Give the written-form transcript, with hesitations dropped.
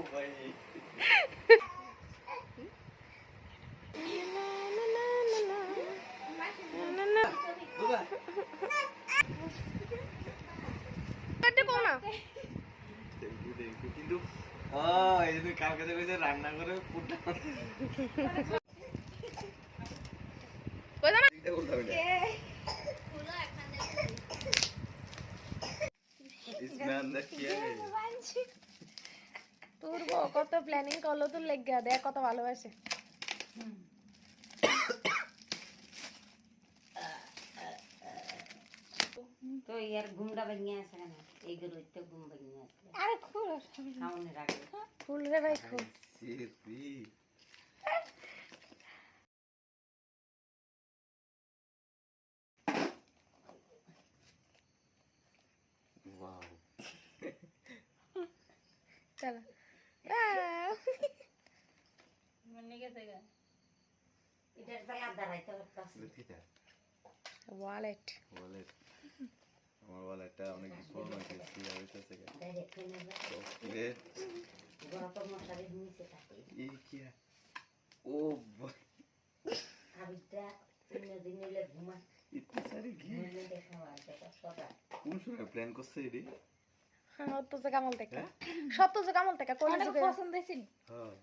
ভাই কিন্তু তুমি কালকে দেখে রান্না করে পুটা তোর কত প্ল্যানিং করলো তোর লেগে দেখ কত ভালোবাসে তো ইয়ার ঘুমটা ভেঙে আছে কেন এইগুলো তো ঘুম ভেঙে আছে আরে খুল সামনে রাখবে খুল রে ভাই খুল Wow. চলো মনে গেছে গা এটার বেলা দাঁড়াইতে পারতাস ওয়ালেট আমার ওয়ালেটটা অনেক পুরনো হয়েছে হইতেছে ডাইরেক্ট নেবে ওকে গত মশারির নিচে থাকে এই কি ও আবিটা দিন নিলে ঘুমা ইতনি সারি কি ঘুমলে দেখাও আর দেখা সদা কোন সময় প্ল্যান করছে এডি সত্য যে কামল থেকে সত্য যে কামল থেকে কোন পছন্দ হয়েছিল হ্যাঁ